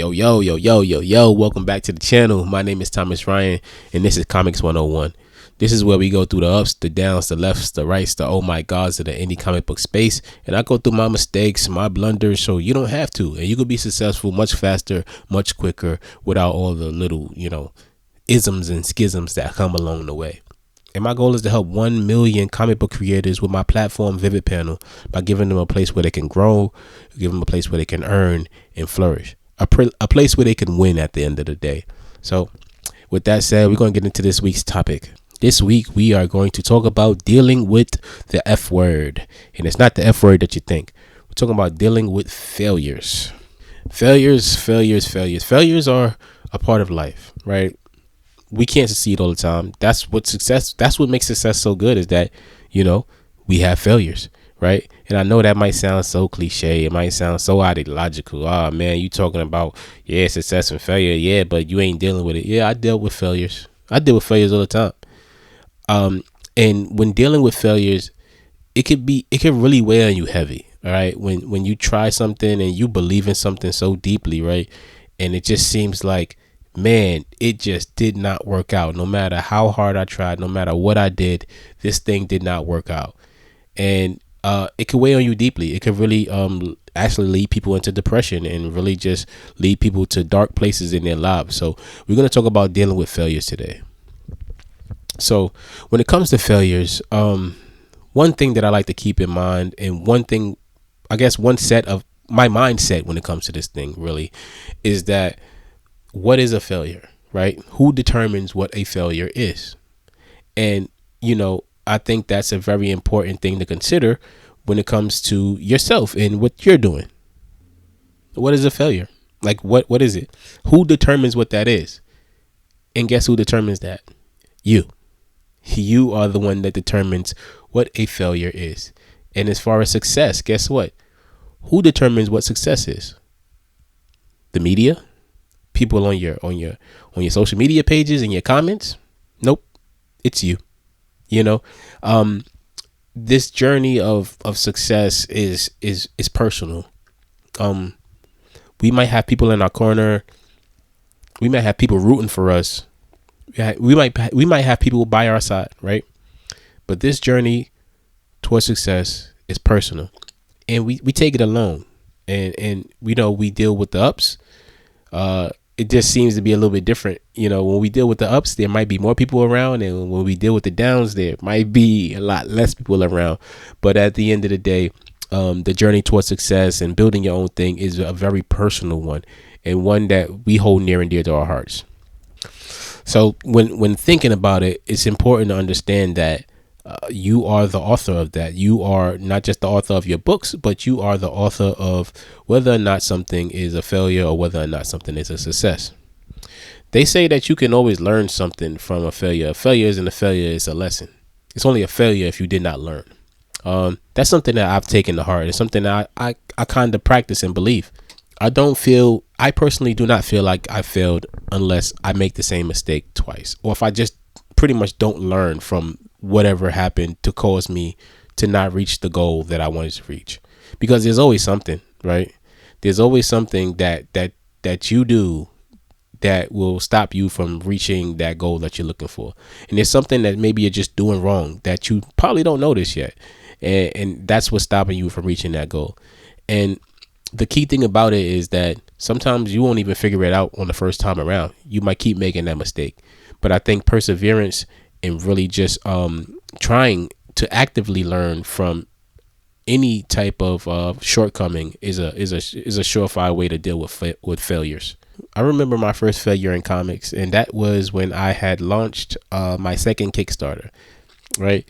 Yo. Welcome back to the channel. My name is Thomas Ryan, and this is Comics 101. This is where we go through the ups, the downs, the lefts, the rights, the oh my gods of the indie comic book space. And I go through my mistakes, my blunders, so you don't have to. And you could be successful much faster, much quicker, without all the little, isms and schisms that come along the way. And my goal is to help 1 million comic book creators with my platform, Vivid Panel, by giving them a place where they can grow, give them a place where they can earn and flourish. A place where they can win at the end of the day. So with that said, we're going to get into this week's topic. This week, we are going to talk about dealing with the F word. And it's not the F word that you think. We're talking about dealing with failures. Failures are a part of life, right? We can't succeed all the time. That's what makes success so good, is that, we have failures, right? And I know that might sound so cliche. It might sound so ideological. Oh man, you talking about, success and failure. Yeah, but you ain't dealing with it. Yeah, I deal with failures. I deal with failures all the time. And when dealing with failures, it could really weigh on you heavy. All right. When you try something and you believe in something so deeply, right? And it just seems like, man, it just did not work out. No matter how hard I tried, no matter what I did, this thing did not work out. And it could weigh on you deeply. It could really actually lead people into depression and really just lead people to dark places in their lives. So we're going to talk about dealing with failures today. So when it comes to failures, one thing that I like to keep in mind, and one set of my mindset when it comes to this thing really, is that what is a failure, right? Who determines what a failure is? And, I think that's a very important thing to consider when it comes to yourself and what you're doing. What is a failure? Like, what is it? Who determines what that is? And guess who determines that? You. You are the one that determines what a failure is. And as far as success, guess what? Who determines what success is? The media? People on your social media pages and your comments? Nope. It's you. This journey of success is personal. We might have people in our corner. We might have people rooting for us. We might have people by our side, right? But this journey towards success is personal, and we take it alone. And we deal with the ups. It just seems to be a little bit different. When we deal with the ups, there might be more people around. And when we deal with the downs, there might be a lot less people around. But at the end of the day, the journey towards success and building your own thing is a very personal one, and one that we hold near and dear to our hearts. So when thinking about it, it's important to understand that you are the author of that. You are not just the author of your books, but you are the author of whether or not something is a failure or whether or not something is a success. They say that you can always learn something from a failure. A failure isn't a failure, it's a lesson. It's only a failure if you did not learn. That's something that I've taken to heart. It's something that I kind of practice and believe. I personally do not feel like I failed unless I make the same mistake twice, or if I just pretty much don't learn from whatever happened to cause me to not reach the goal that I wanted to reach. Because there's always something, right? There's always something that you do that will stop you from reaching that goal that you're looking for. And there's something that maybe you're just doing wrong that you probably don't notice yet. And that's what's stopping you from reaching that goal. And the key thing about it is that sometimes you won't even figure it out on the first time around. You might keep making that mistake. But I think perseverance and really just trying to actively learn from any type of shortcoming is a surefire way to deal with failures. I remember my first failure in comics, and that was when I had launched my second Kickstarter, right?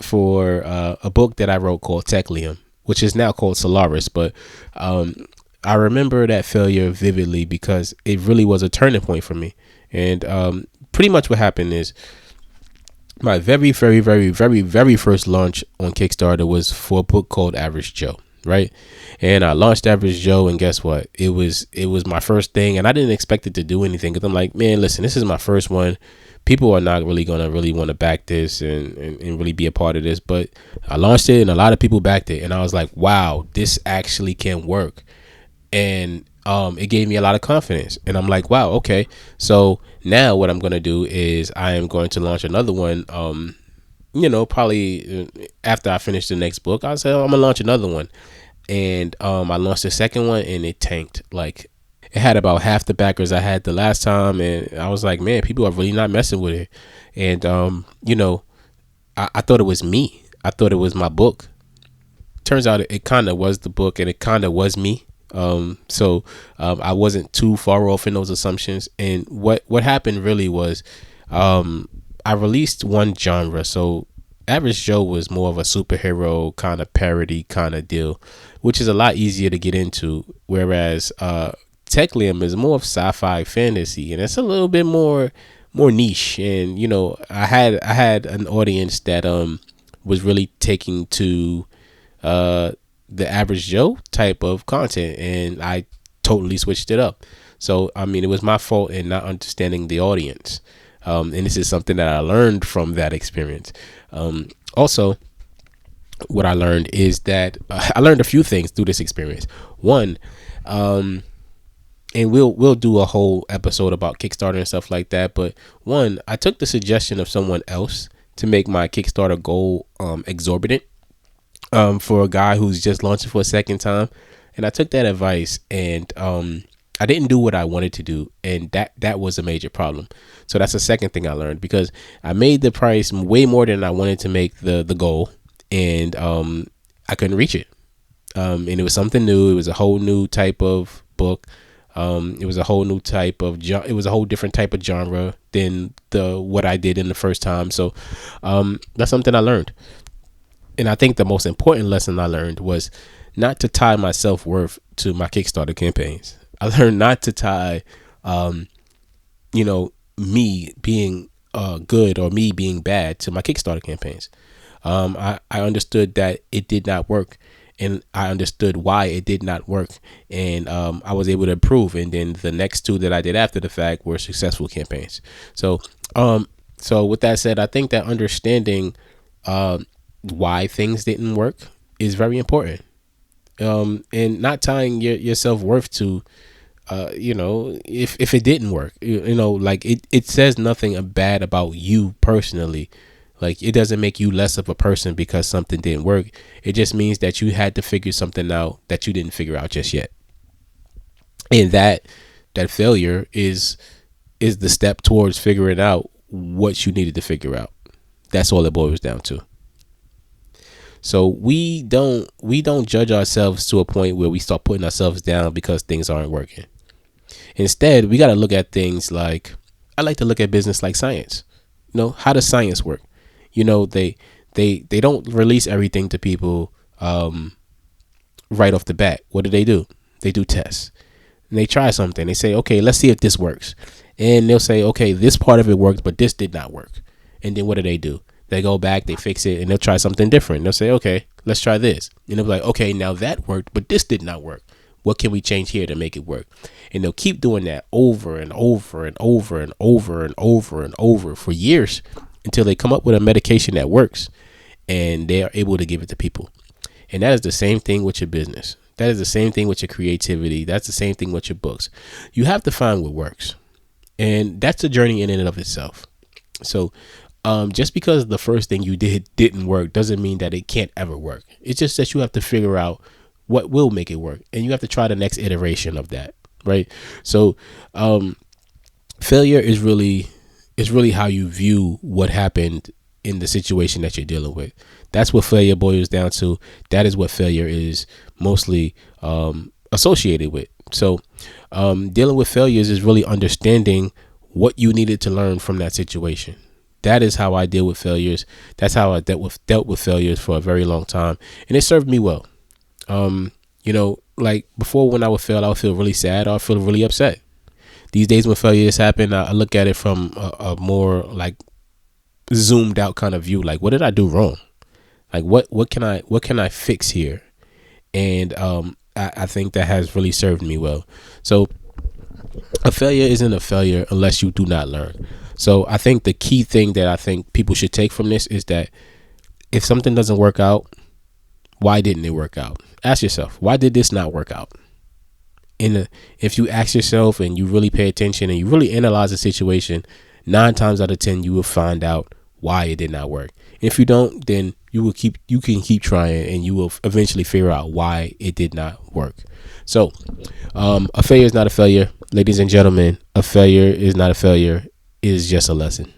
For a book that I wrote called Techlium, which is now called Solaris. But I remember that failure vividly because it really was a turning point for me. And pretty much what happened is my very, very, very, very, very first launch on Kickstarter was for a book called Average Joe, right? And I launched Average Joe, and guess what? It was my first thing, and I didn't expect it to do anything because I'm like, man, listen, this is my first one. People are not really gonna want to back this and really be a part of this. But I launched it, and a lot of people backed it, and I was like, wow, this actually can work. And it gave me a lot of confidence. And I'm like, wow, okay. So now what I'm going to do is I am going to launch another one. Probably after I finish the next book, I said, I'm going to launch another one. And I launched the second one and it tanked. Like, it had about half the backers I had the last time. And I was like, man, people are really not messing with it. And, I thought it was me. I thought it was my book. Turns out it kind of was the book and it kind of was me. I wasn't too far off in those assumptions. And what happened really was, I released one genre. So Average Joe was more of a superhero kind of parody kind of deal, which is a lot easier to get into. Whereas Tech Liam is more of sci-fi fantasy, and it's a little bit more niche. And I had an audience that was really taking to the Average Joe type of content, and I totally switched it up. So I mean, it was my fault in not understanding the audience, and this is something that I learned from that experience. Also, what I learned is that I learned a few things through this experience. One, and we'll do a whole episode about Kickstarter and stuff like that. But one, I took the suggestion of someone else to make my Kickstarter goal exorbitant, for a guy who's just launching for a second time, and I took that advice, and I didn't do what I wanted to do, and that was a major problem. So that's the second thing I learned, because I made the price way more than I wanted to make the goal, and I couldn't reach it. And it was something new. It was a whole new type of book. It was a whole new type of it was a whole different type of genre than what I did in the first time. So that's something I learned. And I think the most important lesson I learned was not to tie my self-worth to my Kickstarter campaigns. I learned not to tie, me being good or me being bad to my Kickstarter campaigns. I understood that it did not work, and I understood why it did not work, and I was able to improve. And then the next two that I did after the fact were successful campaigns. So with that said, I think that understanding why things didn't work is very important, and not tying your self-worth to if it didn't work, like it says nothing bad about you personally. Like, it doesn't make you less of a person because something didn't work. It just means that you had to figure something out that you didn't figure out just yet, and that failure is the step towards figuring out what you needed to figure out. That's all it boils down to. So we don't judge ourselves to a point where we start putting ourselves down because things aren't working. Instead, we got to look at things like, I like to look at business like science. How does science work? They don't release everything to people right off the bat. What do? They do tests. And they try something. They say, okay, let's see if this works. And they'll say, okay, this part of it worked, but this did not work. And then what do? They go back, they fix it, and they'll try something different. They'll say, okay, let's try this. And they'll be like, okay, now that worked, but this did not work. What can we change here to make it work? And they'll keep doing that over and over and over and over and over and over for years until they come up with a medication that works, and they are able to give it to people. And that is the same thing with your business. That is the same thing with your creativity. That's the same thing with your books. You have to find what works. And that's a journey in and of itself. So just because the first thing you didn't work doesn't mean that it can't ever work. It's just that you have to figure out what will make it work, and you have to try the next iteration of that, right? So failure is really how you view what happened in the situation that you're dealing with. That's what failure boils down to. That is what failure is mostly associated with. So dealing with failures is really understanding what you needed to learn from that situation. That is how I deal with failures. That's how I dealt with failures for a very long time, and it served me well. Like before, when I would fail, I would feel really sad, or I would feel really upset. These days when failures happen, I look at it from a more like zoomed out kind of view. Like, what did I do wrong? Like, what can I fix here? And I think that has really served me well. So a failure isn't a failure unless you do not learn. So I think the key thing that I think people should take from this is that if something doesn't work out, why didn't it work out? Ask yourself, why did this not work out? if you ask yourself and you really pay attention and you really analyze the situation, 9 times out of 10 you will find out why it did not work. If you don't, then you can keep trying and you will eventually figure out why it did not work. So a failure is not a failure, ladies and gentlemen. A failure is not a failure. It is just a lesson.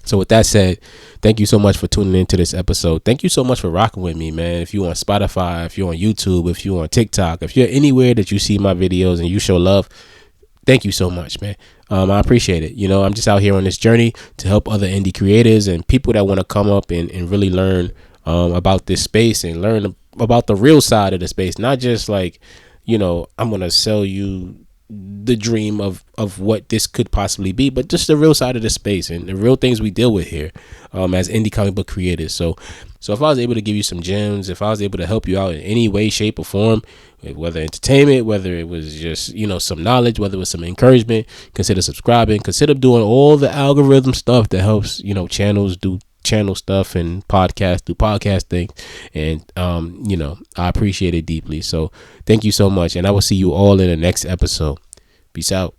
So with that said, thank you so much for tuning into this episode. Thank you so much for rocking with me, man. If you're on Spotify, if you're on YouTube, if you're on TikTok, if you're anywhere that you see my videos and you show love, thank you so much, man. I appreciate it. I'm just out here on this journey to help other indie creators and people that want to come up and really learn about this space and learn about the real side of the space. Not just like, I'm going to sell you the dream of what this could possibly be, but just the real side of the space and the real things we deal with here as indie comic book creators. So if I was able to give you some gems, if I was able to help you out in any way, shape, or form, whether entertainment, whether it was just some knowledge, whether it was some encouragement, consider subscribing, consider doing all the algorithm stuff that helps channels do channel stuff and podcast do podcast things. And I appreciate it deeply. So thank you so much, and I will see you all in the next episode. Peace out.